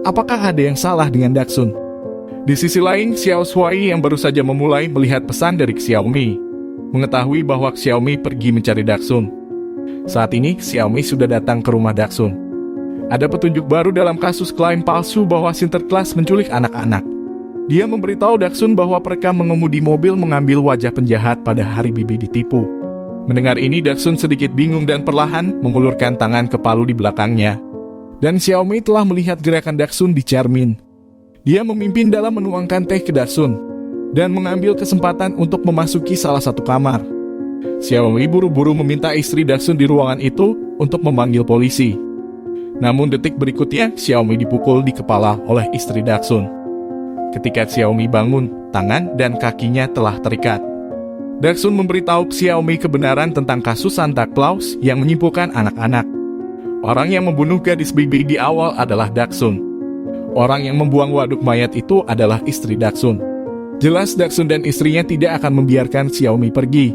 Apakah ada yang salah dengan Daksun? Di sisi lain, Xiao Shuai yang baru saja memulai melihat pesan dari Xiaomi. Mengetahui bahwa Xiaomi pergi mencari Daksun. Saat ini, Xiaomi sudah datang ke rumah Daksun. Ada petunjuk baru dalam kasus klaim palsu bahwa Sinterklas menculik anak-anak. Dia memberitahu Daksun bahwa mereka mengemudi mobil mengambil wajah penjahat pada hari Bibi ditipu. Mendengar ini, Daksun sedikit bingung dan perlahan mengulurkan tangan ke palu di belakangnya. Dan Xiaomi telah melihat gerakan Daksun di cermin. Dia memimpin dalam menuangkan teh ke Daksun dan mengambil kesempatan untuk memasuki salah satu kamar. Xiaomi buru-buru meminta istri Daksun di ruangan itu untuk memanggil polisi. Namun detik berikutnya, Xiaomi dipukul di kepala oleh istri Daksun. Ketika Xiaomi bangun, tangan dan kakinya telah terikat. Daksun memberitahu Xiaomi kebenaran tentang kasus Santa Claus yang menyimpulkan anak-anak. Orang yang membunuh gadis Bibi di awal adalah Daksun. Orang yang membuang waduk mayat itu adalah istri Daksun. Jelas Daksun dan istrinya tidak akan membiarkan Xiaomi pergi.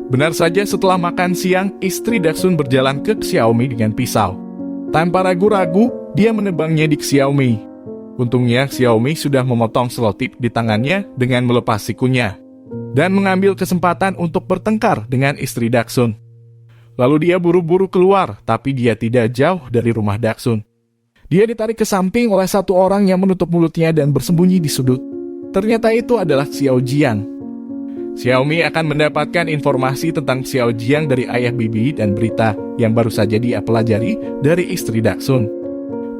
Benar saja setelah makan siang, istri Daksun berjalan ke Xiaomi dengan pisau. Tanpa ragu-ragu, dia menebangnya di Xiaomi. Untungnya Xiaomi sudah memotong selotip di tangannya dengan melepas sikunya. Dan mengambil kesempatan untuk bertengkar dengan istri Daksun. Lalu dia buru-buru keluar, tapi dia tidak jauh dari rumah Daksun. Dia ditarik ke samping oleh satu orang yang menutup mulutnya dan bersembunyi di sudut. Ternyata itu adalah Xiao Jiang. Xiaomi akan mendapatkan informasi tentang Xiao Jiang dari ayah Bibi dan berita yang baru saja dia pelajari dari istri Daksun.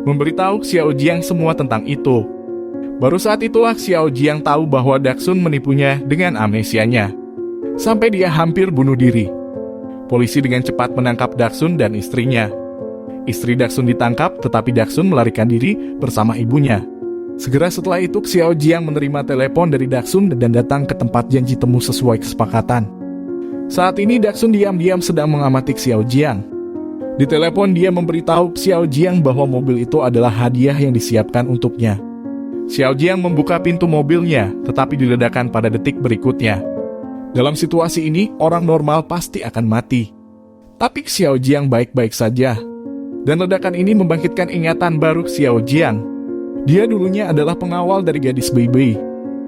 Memberitahu Xiao Jiang semua tentang itu. Baru saat itulah Xiao Jiang tahu bahwa Daksun menipunya dengan amnesianya. Sampai dia hampir bunuh diri. Polisi dengan cepat menangkap Daksun dan istrinya. Istri Daksun ditangkap, tetapi Daksun melarikan diri bersama ibunya. Segera setelah itu, Xiao Jiang menerima telepon dari Daksun dan datang ke tempat janji temu sesuai kesepakatan. Saat ini Daksun diam-diam sedang mengamati Xiao Jiang. Di telepon dia memberitahu Xiao Jiang bahwa mobil itu adalah hadiah yang disiapkan untuknya. Xiao Jiang membuka pintu mobilnya, tetapi diledakkan pada detik berikutnya. Dalam situasi ini, orang normal pasti akan mati. Tapi Xiao Jiang baik-baik saja. Dan ledakan ini membangkitkan ingatan baru Xiao Jiang. Dia dulunya adalah pengawal dari gadis Bibi.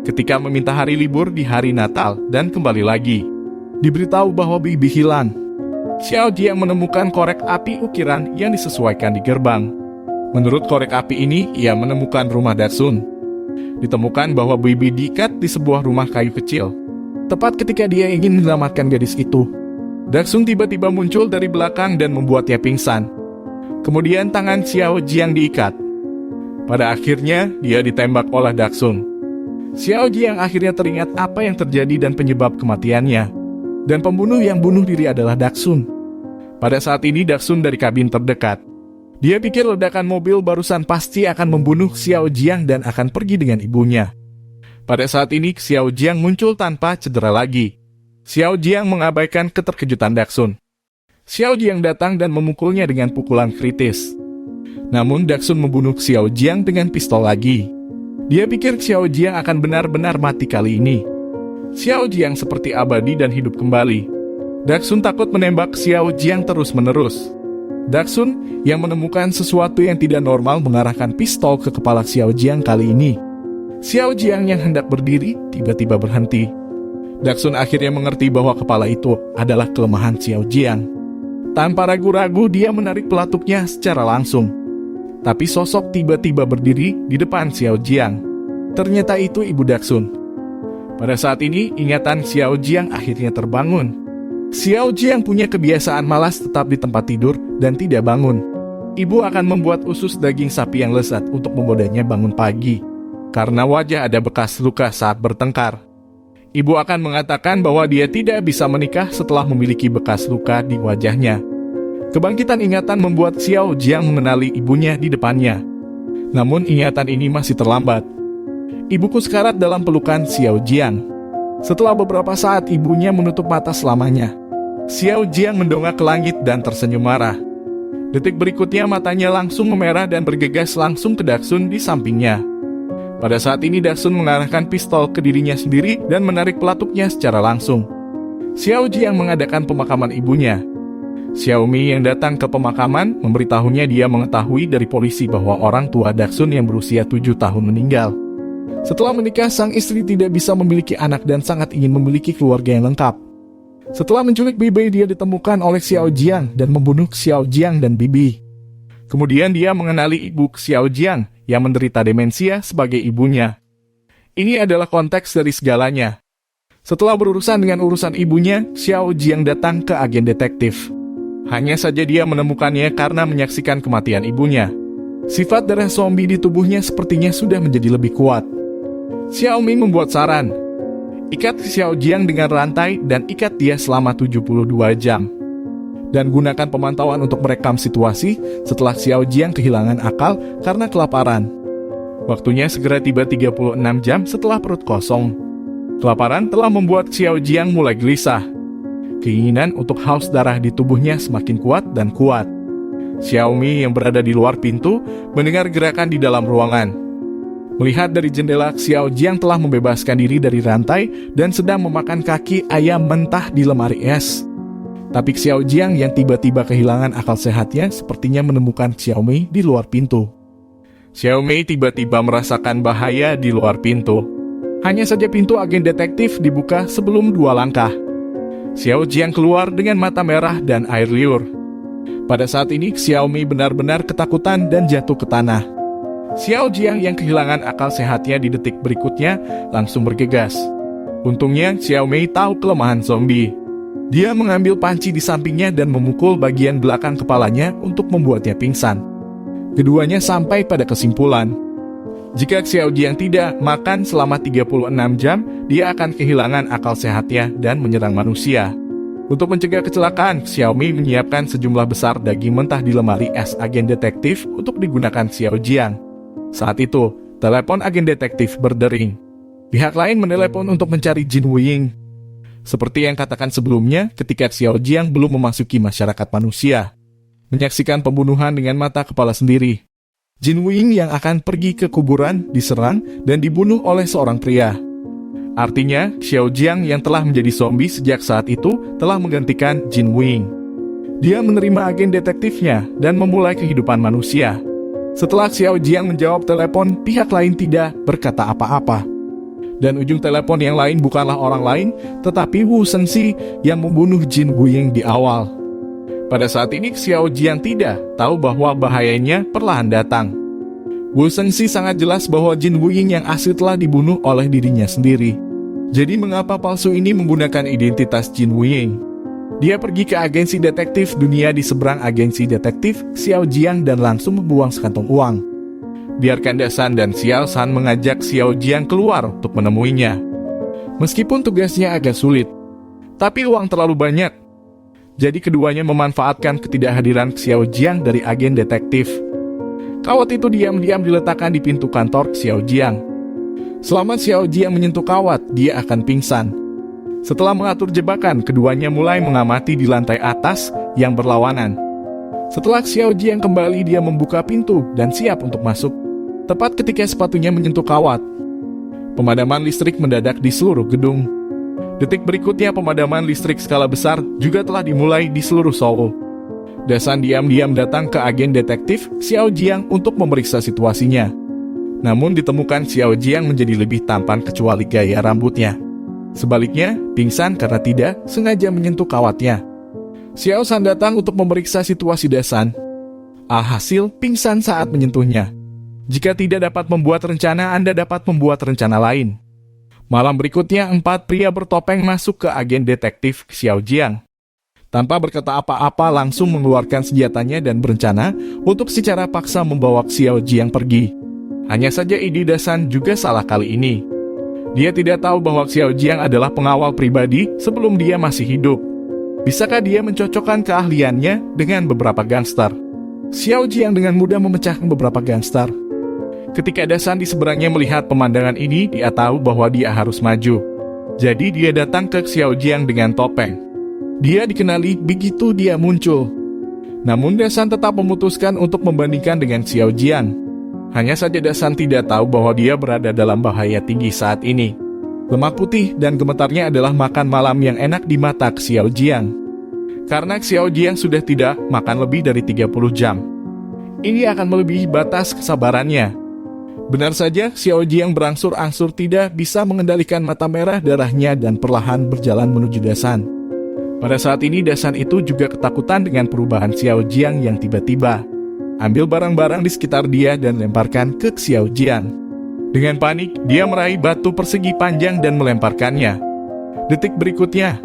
Ketika meminta hari libur di hari Natal dan kembali lagi, diberitahu bahwa Bibi hilang. Xiao Jiang menemukan korek api ukiran yang disesuaikan di gerbang. Menurut korek api ini, ia menemukan rumah Daksun. Ditemukan bahwa Bibi diikat di sebuah rumah kayu kecil. Tepat ketika dia ingin menyelamatkan gadis itu, Daksun tiba-tiba muncul dari belakang dan membuatnya pingsan. Kemudian tangan Xiao Jiang diikat. Pada akhirnya, dia ditembak oleh Daksun. Xiao Jiang akhirnya teringat apa yang terjadi dan penyebab kematiannya. Dan pembunuh yang bunuh diri adalah Daksun. Pada saat ini Daksun dari kabin terdekat. Dia pikir ledakan mobil barusan pasti akan membunuh Xiao Jiang dan akan pergi dengan ibunya. Pada saat ini Xiao Jiang muncul tanpa cedera lagi. Xiao Jiang mengabaikan keterkejutan Daksun. Xiao Jiang datang dan memukulnya dengan pukulan kritis. Namun Daksun membunuh Xiao Jiang dengan pistol lagi. Dia pikir Xiao Jiang akan benar-benar mati kali ini. Xiao Jiang seperti abadi dan hidup kembali. Daksun takut menembak Xiao Jiang terus-menerus. Daksun yang menemukan sesuatu yang tidak normal mengarahkan pistol ke kepala Xiao Jiang kali ini. Xiao Jiang yang hendak berdiri tiba-tiba berhenti. Daksun akhirnya mengerti bahwa kepala itu adalah kelemahan Xiao Jiang. Tanpa ragu-ragu dia menarik pelatuknya secara langsung. Tapi sosok tiba-tiba berdiri di depan Xiao Jiang. Ternyata itu ibu Daksun. Pada saat ini, ingatan Xiao Jiang akhirnya terbangun. Xiao Jiang punya kebiasaan malas tetap di tempat tidur dan tidak bangun. Ibu akan membuat usus daging sapi yang lezat untuk membodanya bangun pagi. Karena wajah ada bekas luka saat bertengkar. Ibu akan mengatakan bahwa dia tidak bisa menikah setelah memiliki bekas luka di wajahnya. Kebangkitan ingatan membuat Xiao Jiang mengenali ibunya di depannya. Namun ingatan ini masih terlambat. Ibuku sekarat dalam pelukan Xiao Jiang. Setelah beberapa saat ibunya menutup mata selamanya. Xiao Jiang mendongak ke langit dan tersenyum marah. Detik berikutnya matanya langsung memerah dan bergegas langsung ke Daksun di sampingnya. Pada saat ini Daksun mengarahkan pistol ke dirinya sendiri dan menarik pelatuknya secara langsung. Xiao Jiang mengadakan pemakaman ibunya. Xiaomi yang datang ke pemakaman memberitahunya dia mengetahui dari polisi bahwa orang tua Daksun yang berusia 7 tahun meninggal. Setelah menikah, sang istri tidak bisa memiliki anak dan sangat ingin memiliki keluarga yang lengkap. Setelah menculik Bibi, dia ditemukan oleh Xiao Jiang dan membunuh Xiao Jiang dan Bibi. Kemudian dia mengenali ibu Xiao Jiang yang menderita demensia sebagai ibunya. Ini adalah konteks dari segalanya. Setelah berurusan dengan urusan ibunya, Xiao Jiang datang ke agen detektif. Hanya saja dia menemukannya karena menyaksikan kematian ibunya. Sifat darah zombie di tubuhnya sepertinya sudah menjadi lebih kuat. Xiaomi membuat saran. Ikat Xiao Jiang dengan rantai dan ikat dia selama 72 jam. Dan gunakan pemantauan untuk merekam situasi setelah Xiao Jiang kehilangan akal karena kelaparan. Waktunya segera tiba 36 jam setelah perut kosong. Kelaparan telah membuat Xiao Jiang mulai gelisah. Keinginan untuk haus darah di tubuhnya semakin kuat dan kuat. Xiaomi yang berada di luar pintu mendengar gerakan di dalam ruangan. Melihat dari jendela, Xiao Jiang telah membebaskan diri dari rantai dan sedang memakan kaki ayam mentah di lemari es. Tapi Xiao Jiang yang tiba-tiba kehilangan akal sehatnya sepertinya menemukan Xiaomi di luar pintu. Xiaomi tiba-tiba merasakan bahaya di luar pintu. Hanya saja pintu agen detektif dibuka sebelum 2 langkah. Xiao Jiang keluar dengan mata merah dan air liur. Pada saat ini Xiaomi benar-benar ketakutan dan jatuh ke tanah. Xiao Jiang yang kehilangan akal sehatnya di detik berikutnya langsung bergegas. Untungnya Xiaomi tahu kelemahan zombie. Dia mengambil panci di sampingnya dan memukul bagian belakang kepalanya untuk membuatnya pingsan. Keduanya sampai pada kesimpulan. Jika Xiao Jiang tidak makan selama 36 jam, dia akan kehilangan akal sehatnya dan menyerang manusia. Untuk mencegah kecelakaan, Xiaomi menyiapkan sejumlah besar daging mentah di lemari es agen detektif untuk digunakan Xiao Jiang. Saat itu, telepon agen detektif berdering. Pihak lain menelepon untuk mencari Jin Wuying. Seperti yang katakan sebelumnya, ketika Xiao Jiang belum memasuki masyarakat manusia. Menyaksikan pembunuhan dengan mata kepala sendiri. Jin Wuying yang akan pergi ke kuburan, diserang, dan dibunuh oleh seorang pria. Artinya, Xiao Jiang yang telah menjadi zombie sejak saat itu telah menggantikan Jin Wuying. Dia menerima agen detektifnya dan memulai kehidupan manusia. Setelah Xiao Jiang menjawab telepon, pihak lain tidak berkata apa-apa. Dan ujung telepon yang lain bukanlah orang lain, tetapi Wu Shenxi yang membunuh Jin Wuying di awal. Pada saat ini Xiao Jiang tidak tahu bahwa bahayanya perlahan datang. Wu Shengxi sangat jelas bahwa Jin Wuying yang asli telah dibunuh oleh dirinya sendiri. Jadi mengapa palsu ini menggunakan identitas Jin Wuying? Dia pergi ke agensi detektif dunia di seberang agensi detektif Xiao Jiang dan langsung membuang sekantong uang. Biarkan Dasan dan Xiao San mengajak Xiao Jiang keluar untuk menemuinya. Meskipun tugasnya agak sulit, tapi uang terlalu banyak. Jadi keduanya memanfaatkan ketidakhadiran Xiao Jiang dari agen detektif. Kawat itu diam-diam diletakkan di pintu kantor Xiao Jiang. Selama Xiao Jiang menyentuh kawat, dia akan pingsan. Setelah mengatur jebakan, keduanya mulai mengamati di lantai atas yang berlawanan. Setelah Xiao Jiang kembali, dia membuka pintu dan siap untuk masuk. Tepat ketika sepatunya menyentuh kawat, pemadaman listrik mendadak di seluruh gedung. Detik berikutnya pemadaman listrik skala besar juga telah dimulai di seluruh Seoul. Dasan diam-diam datang ke agen detektif Xiao Jiang untuk memeriksa situasinya. Namun ditemukan Xiao Jiang menjadi lebih tampan kecuali gaya rambutnya. Sebaliknya, pingsan karena tidak sengaja menyentuh kawatnya. Xiao San datang untuk memeriksa situasi Dasan. Alhasil, pingsan saat menyentuhnya. Jika tidak dapat membuat rencana, Anda dapat membuat rencana lain. Malam berikutnya, 4 pria bertopeng masuk ke agen detektif Xiao Jiang. Tanpa berkata apa-apa, langsung mengeluarkan senjatanya dan berencana untuk secara paksa membawa Xiao Jiang pergi. Hanya saja ide Dasan juga salah kali ini. Dia tidak tahu bahwa Xiao Jiang adalah pengawal pribadi sebelum dia masih hidup. Bisakah dia mencocokkan keahliannya dengan beberapa gangster? Xiao Jiang dengan mudah memecahkan beberapa gangster. Ketika Dasan di seberangnya melihat pemandangan ini, dia tahu bahwa dia harus maju. Jadi dia datang ke Xiao Jiang dengan topeng. Dia dikenali begitu dia muncul. Namun Dasan tetap memutuskan untuk membandingkan dengan Xiao Jiang. Hanya saja Dasan tidak tahu bahwa dia berada dalam bahaya tinggi saat ini. Lemak putih dan gemetarnya adalah makan malam yang enak di mata Xiao Jiang. Karena Xiao Jiang sudah tidak makan lebih dari 30 jam. Ini akan melebihi batas kesabarannya. Benar saja, Xiao Jiang berangsur-angsur tidak bisa mengendalikan mata merah darahnya dan perlahan berjalan menuju Dasan. Pada saat ini Dasan itu juga ketakutan dengan perubahan Xiao Jiang yang tiba-tiba. Ambil barang-barang di sekitar dia dan lemparkan ke Xiao Jiang. Dengan panik, dia meraih batu persegi panjang dan melemparkannya. Detik berikutnya,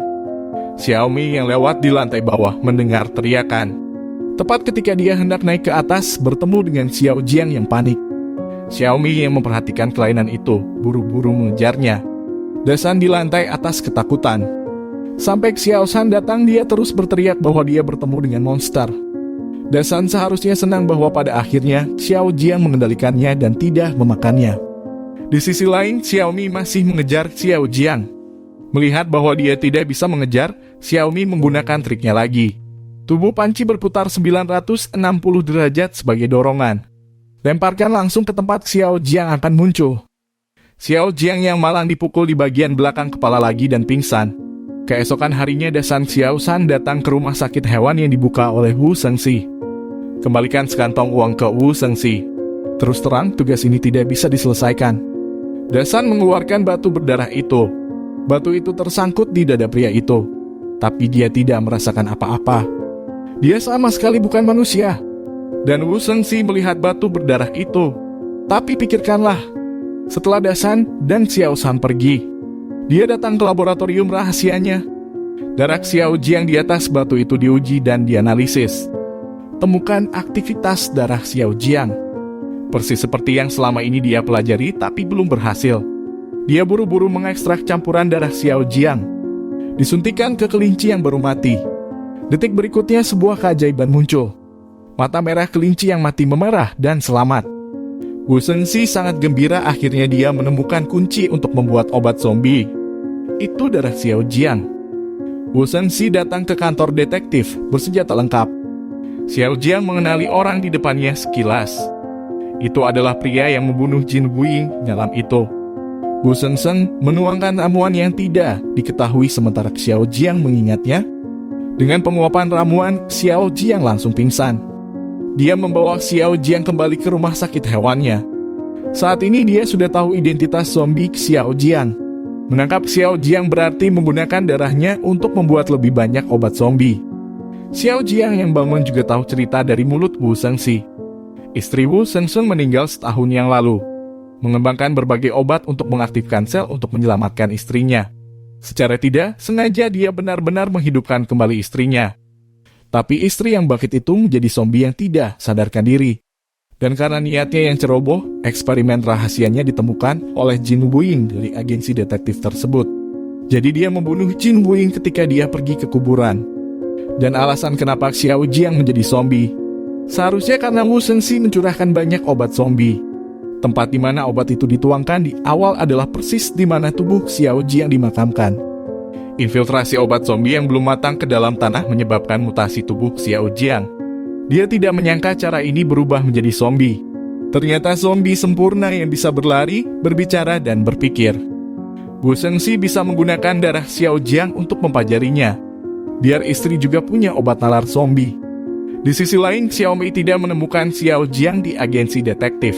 Xiaomi yang lewat di lantai bawah mendengar teriakan. Tepat ketika dia hendak naik ke atas bertemu dengan Xiao Jiang yang panik. Xiaomi yang memperhatikan kelainan itu buru-buru mengejarnya. Dasan di lantai atas ketakutan. Sampai Xiao San datang, dia terus berteriak bahwa dia bertemu dengan monster. Dasan seharusnya senang bahwa pada akhirnya Xiao Jiang mengendalikannya dan tidak memakannya. Di sisi lain, Xiaomi masih mengejar Xiao Jiang. Melihat bahwa dia tidak bisa mengejar, Xiaomi menggunakan triknya lagi. Tubuh panci berputar 960 derajat sebagai dorongan. Lemparkan langsung ke tempat Xiao Jiang akan muncul. Xiao Jiang yang malang dipukul di bagian belakang kepala lagi dan pingsan. Keesokan harinya Dasan Xiao San datang ke rumah sakit hewan yang dibuka oleh Wu Shengxi. Kembalikan sekantong uang ke Wu Shengxi. Terus terang, tugas ini tidak bisa diselesaikan. Dasan mengeluarkan batu berdarah itu. Batu itu tersangkut di dada pria itu. Tapi dia tidak merasakan apa-apa. Dia sama sekali bukan manusia. Dan Wu Shengxi melihat batu berdarah itu. Tapi pikirkanlah, setelah Dasan dan Xiao San pergi, dia datang ke laboratorium rahasianya. Darah Xiao Jiang di atas batu itu diuji dan dianalisis. Temukan aktivitas darah Xiao Jiang. Persis seperti yang selama ini dia pelajari tapi belum berhasil. Dia buru-buru mengekstrak campuran darah Xiao Jiang. Disuntikan ke kelinci yang baru mati. Detik berikutnya sebuah keajaiban muncul. Mata merah kelinci yang mati memerah dan selamat. Wu Shengxi sangat gembira, akhirnya dia menemukan kunci untuk membuat obat zombie. Itu darah Xiao Jiang. Wu Shengxi datang ke kantor detektif bersenjata lengkap. Xiao Jiang mengenali orang di depannya sekilas. Itu adalah pria yang membunuh Jin Wuying malam itu. Wu Shengxi menuangkan ramuan yang tidak diketahui sementara Xiao Jiang mengingatnya. Dengan penguapan ramuan, Xiao Jiang langsung pingsan. Dia membawa Xiao Jiang kembali ke rumah sakit hewannya. Saat ini dia sudah tahu identitas zombie Xiao Jiang. Menangkap Xiao Jiang berarti menggunakan darahnya untuk membuat lebih banyak obat zombie. Xiao Jiang yang bangun juga tahu cerita dari mulut Wu Shengxi. Istri Wu Shengsheng meninggal setahun yang lalu, mengembangkan berbagai obat untuk mengaktifkan sel untuk menyelamatkan istrinya. Secara tidak sengaja dia benar-benar menghidupkan kembali istrinya. Tapi istri yang bangkit itu menjadi zombie yang tidak sadarkan diri. Dan karena niatnya yang ceroboh, eksperimen rahasianya ditemukan oleh Jin Wuying dari agensi detektif tersebut. Jadi dia membunuh Jin Wuying ketika dia pergi ke kuburan. Dan alasan kenapa Xiao Jiang menjadi zombie, seharusnya karena Wu Shengxi mencurahkan banyak obat zombie. Tempat di mana obat itu dituangkan di awal adalah persis di mana tubuh Xiao Jiang dimakamkan. Infiltrasi obat zombie yang belum matang ke dalam tanah menyebabkan mutasi tubuh Xiao Jiang. Dia tidak menyangka cara ini berubah menjadi zombie. Ternyata zombie sempurna yang bisa berlari, berbicara, dan berpikir. Wu Shengxi bisa menggunakan darah Xiao Jiang untuk mempelajarinya, biar istri juga punya obat nalar zombie. Di sisi lain, Xiaomi tidak menemukan Xiao Jiang di agensi detektif.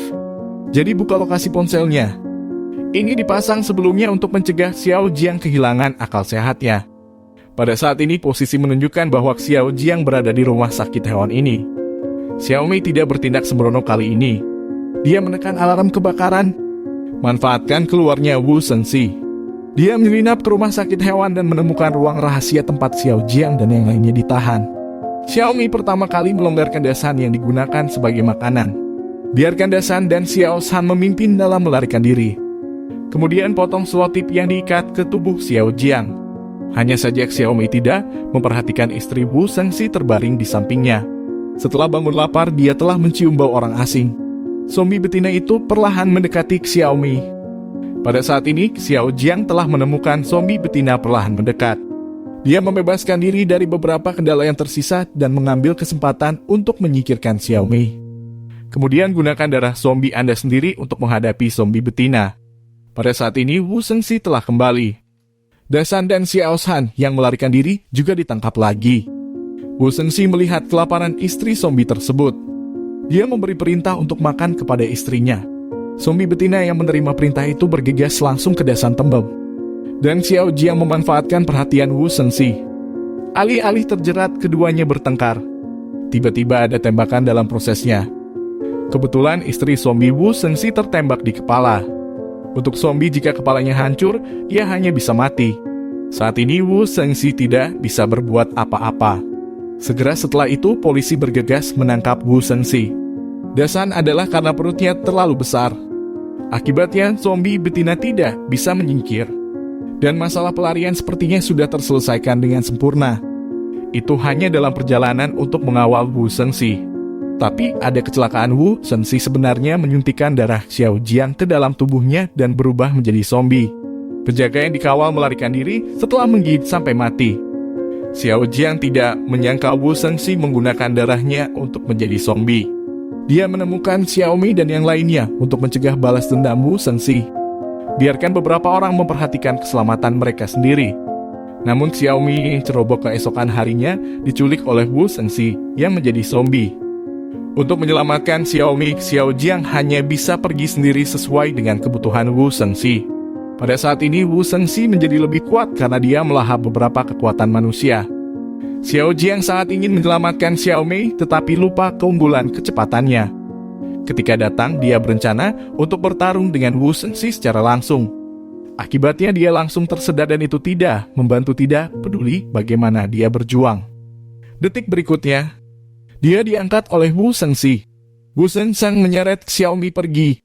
Jadi buka lokasi ponselnya. Ini dipasang sebelumnya untuk mencegah Xiao Jiang kehilangan akal sehatnya. Pada saat ini posisi menunjukkan bahwa Xiao Jiang berada di rumah sakit hewan ini. Xiaomi tidak bertindak sembrono kali ini. Dia menekan alarm kebakaran, manfaatkan keluarnya Wu Shengxi. Dia menyelinap ke rumah sakit hewan dan menemukan ruang rahasia tempat Xiao Jiang dan yang lainnya ditahan. Xiaomi pertama kali melonggarkan dasan yang digunakan sebagai makanan. Biarkan dasan dan Xiao Shan memimpin dalam melarikan diri. Kemudian potong selotip yang diikat ke tubuh Xiao Jiang. Hanya saja Xiaomi tidak memperhatikan istri Wu Shengxi terbaring di sampingnya. Setelah bangun lapar, dia telah mencium bau orang asing. Zombie betina itu perlahan mendekati Xiaomi. Pada saat ini, Xiao Jiang telah menemukan zombie betina perlahan mendekat. Dia membebaskan diri dari beberapa kendala yang tersisa dan mengambil kesempatan untuk menyingkirkan Xiaomi. Kemudian gunakan darah zombie Anda sendiri untuk menghadapi zombie betina. Pada saat ini, Wu Shengxi telah kembali. Dasan dan Xiao Shan yang melarikan diri juga ditangkap lagi. Wu Shengxi melihat kelaparan istri zombie tersebut. Dia memberi perintah untuk makan kepada istrinya. Zombie betina yang menerima perintah itu bergegas langsung ke dasan tembem. Dan Xiao Jiang memanfaatkan perhatian Wu Shengxi. Alih-alih terjerat, keduanya bertengkar. Tiba-tiba ada tembakan dalam prosesnya. Kebetulan istri zombie Wu Shengxi tertembak di kepala. Untuk zombie, jika kepalanya hancur, ia hanya bisa mati. Saat ini Wu Shengxi tidak bisa berbuat apa-apa. Segera setelah itu, polisi bergegas menangkap Wu Shengxi. Dasan adalah karena perutnya terlalu besar. Akibatnya, zombie betina tidak bisa menyingkir. Dan masalah pelarian sepertinya sudah terselesaikan dengan sempurna. Itu hanya dalam perjalanan untuk mengawal Wu Shengxi. Tapi ada kecelakaan. Wu Shengxi sebenarnya menyuntikkan darah Xiao Jiang ke dalam tubuhnya dan berubah menjadi zombie. Penjaga yang dikawal melarikan diri setelah menggigit sampai mati. Xiao Jiang tidak menyangka Wu Shengxi menggunakan darahnya untuk menjadi zombie. Dia menemukan Xiaomi dan yang lainnya untuk mencegah balas dendam Wu Shengxi. Biarkan beberapa orang memperhatikan keselamatan mereka sendiri. Namun Xiaomi ceroboh keesokan harinya diculik oleh Wu Shengxi yang menjadi zombie. Untuk menyelamatkan Xiaomi, Xiao Jiang hanya bisa pergi sendiri sesuai dengan kebutuhan Wu Shengxi. Pada saat ini Wu Shengxi menjadi lebih kuat karena dia melahap beberapa kekuatan manusia. Xiao Jiang sangat ingin menyelamatkan Xiaomi tetapi lupa keunggulan kecepatannya. Ketika datang, dia berencana untuk bertarung dengan Wu Shengxi secara langsung. Akibatnya dia langsung tersedat dan itu tidak peduli bagaimana dia berjuang. Detik berikutnya, dia diangkat oleh Wu Shengxi. Wu Shengxi menyeret Xiaomi pergi.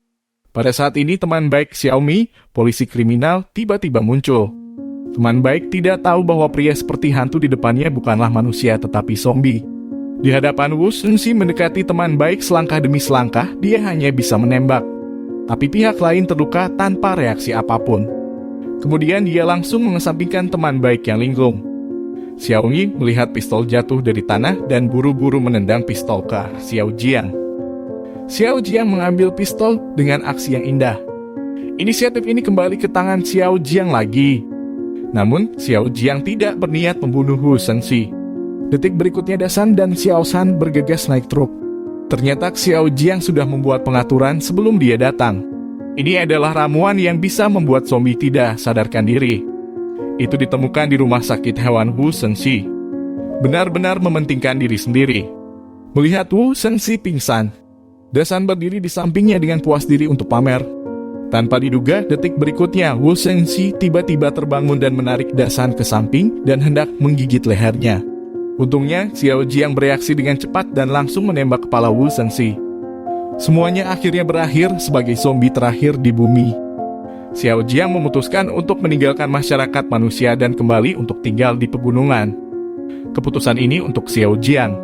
Pada saat ini teman baik Xiaomi, polisi kriminal, tiba-tiba muncul. Teman baik tidak tahu bahwa pria seperti hantu di depannya bukanlah manusia tetapi zombie. Di hadapan Wu Shengxi mendekati teman baik selangkah demi selangkah, dia hanya bisa menembak. Tapi pihak lain terluka tanpa reaksi apapun. Kemudian dia langsung mengesampingkan teman baik yang linglung. Xiaomi melihat pistol jatuh dari tanah dan buru-buru menendang pistol ke Xiao Jiang. Xiao Jiang mengambil pistol dengan aksi yang indah. Inisiatif ini kembali ke tangan Xiao Jiang lagi. Namun, Xiao Jiang tidak berniat membunuh Wu Shengxi. Detik berikutnya Dasan dan Xiao Shan bergegas naik truk. Ternyata Xiao Jiang sudah membuat pengaturan sebelum dia datang. Ini adalah ramuan yang bisa membuat zombie tidak sadarkan diri. Itu ditemukan di rumah sakit hewan Wu Shengxi. benar-benar mementingkan diri sendiri. Melihat Wu Shengxi pingsan, Dasan berdiri di sampingnya dengan puas diri untuk pamer. Tanpa diduga, detik berikutnya Wu Shengxi tiba-tiba terbangun dan menarik Dasan ke samping dan hendak menggigit lehernya. Untungnya, Xiao Jiang bereaksi dengan cepat dan langsung menembak kepala Wu Shengxi. Semuanya akhirnya berakhir sebagai zombie terakhir di bumi. Xiao Jiang memutuskan untuk meninggalkan masyarakat manusia dan kembali untuk tinggal di pegunungan. Keputusan ini untuk Xiao Jiang.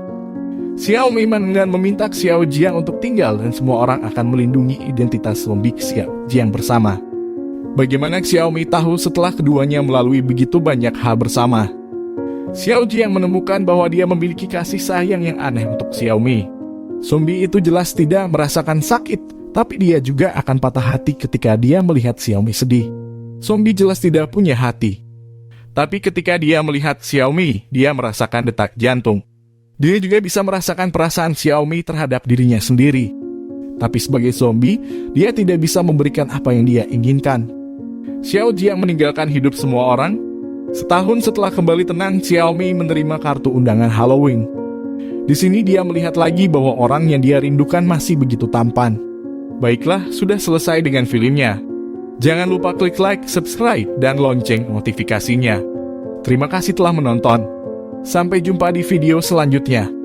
Xiaomi meminta Xiao Jiang untuk tinggal dan semua orang akan melindungi identitas zombie Xiao Jiang bersama. Bagaimana Xiaomi tahu setelah keduanya melalui begitu banyak hal bersama? Xiao Jiang menemukan bahwa dia memiliki kasih sayang yang aneh untuk Xiaomi. Zombie itu jelas tidak merasakan sakit, tapi dia juga akan patah hati ketika dia melihat Xiaomi sedih. Zombie jelas tidak punya hati. Tapi ketika dia melihat Xiaomi, dia merasakan detak jantung. Dia juga bisa merasakan perasaan Xiaomi terhadap dirinya sendiri. Tapi sebagai zombie, dia tidak bisa memberikan apa yang dia inginkan. Xiao Jiang meninggalkan hidup semua orang. Setahun setelah kembali tenang, Xiaomi menerima kartu undangan Halloween. Di sini dia melihat lagi bahwa orang yang dia rindukan masih begitu tampan. Baiklah, sudah selesai dengan filmnya. Jangan lupa klik like, subscribe, dan lonceng notifikasinya. Terima kasih telah menonton. Sampai jumpa di video selanjutnya.